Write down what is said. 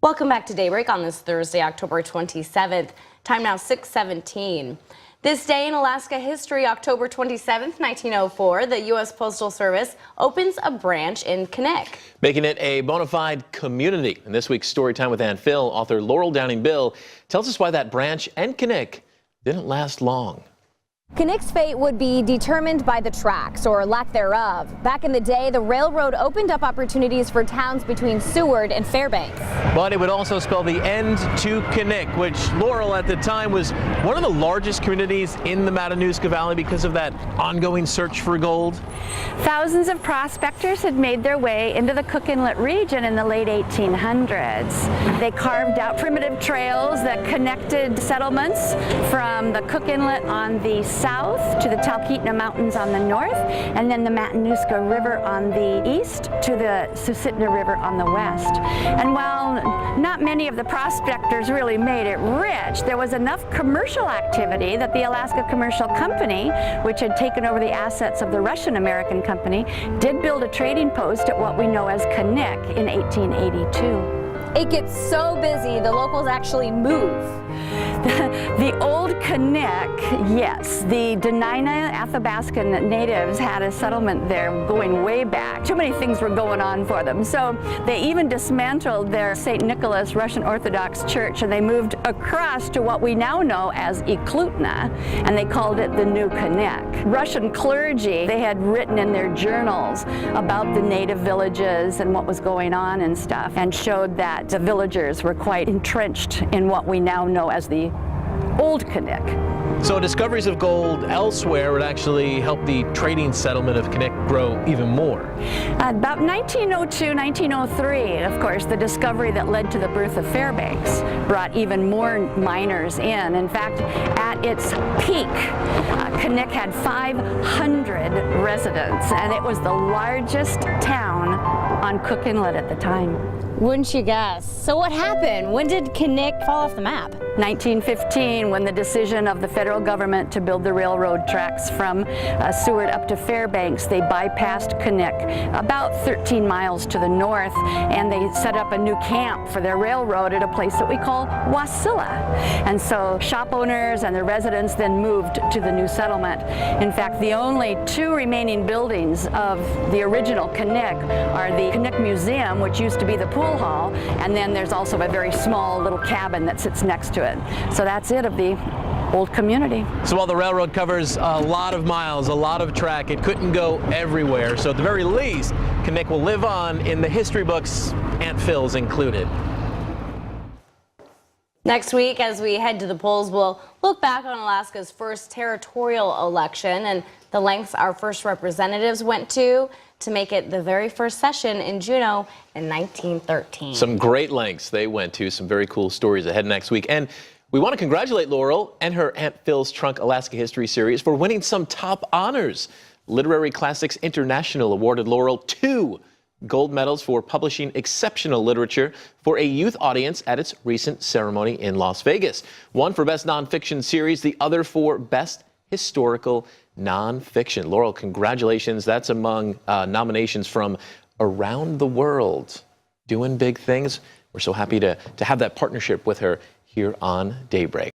Welcome back to Daybreak on this Thursday, October 27th. Time now 6:17. This day in Alaska history, October 27th, 1904, the U.S. Postal Service opens a branch in Knik, making it a bona fide community. In this week's Storytime with Aunt Phil, author Laurel Downing Bill tells us why that branch and Knik didn't last long. Knik's fate would be determined by the tracks, or lack thereof. Back in the day, the railroad opened up opportunities for towns between Seward and Fairbanks. But it would also spell the end to Knik, which Laurel at the time was one of the largest communities in the Matanuska Valley because of that ongoing search for gold. Thousands of prospectors had made their way into the Cook Inlet region in the late 1800s. They carved out primitive trails that connected settlements from the Cook Inlet on the south to the Talkeetna Mountains on the north, and then the Matanuska River on the east to the Susitna River on the west. And while not many of the prospectors really made it rich, there was enough commercial activity that the Alaska Commercial Company, which had taken over the assets of the Russian-American Company, did build a trading post at what we know as Knik in 1882. It gets so busy, the locals actually move. The old Knik, yes, the Dena'ina Athabascan natives had a settlement there going way back. Too many things were going on for them, so they even dismantled their St. Nicholas Russian Orthodox Church, and they moved across to what we now know as Talkeetna, and they called it the New Knik. Russian clergy, they had written in their journals about the native villages and what was going on and stuff, and showed that the villagers were quite entrenched in what we now know as the Old Knik. So discoveries of gold elsewhere would actually help the trading settlement of Knik grow even more. About 1902, 1903, of course, the discovery that led to the birth of Fairbanks brought even more miners in. In fact, at its peak, Knik had 500 residents, and it was the largest town on Cook Inlet at the time. Wouldn't you guess? So what happened? When did Knik fall off the map? 1915, when the decision of the federal government to build the railroad tracks from Seward up to Fairbanks, they bypassed Knik about 13 miles to the north, and they set up a new camp for their railroad at a place that we call Wasilla. And so shop owners and the residents then moved to the new settlement. In fact, the only two remaining buildings of the original Knik are the Knik Museum, which used to be the pool hall, and then there's also a very small little cabin that sits next to it. So that's it of the old community. So while the railroad covers a lot of miles, a lot of track, it couldn't go everywhere. So at the very least, Knik will live on in the history books, Aunt Phil's included. Next week, as we head to the polls, we'll look back on Alaska's first territorial election and the lengths our first representatives went to make it the very first session in Juneau in 1913. Some great lengths they went to, some very cool stories ahead next week. And we want to congratulate Laurel and her Aunt Phil's Trunk Alaska History Series for winning some top honors. Literary Classics International awarded Laurel 2 gold medals for publishing exceptional literature for a youth audience at its recent ceremony in Las Vegas. One for Best Nonfiction Series, the other for Best Historical Nonfiction. Laurel, congratulations. That's among nominations from around the world. Doing big things. We're so happy to have that partnership with her here on Daybreak.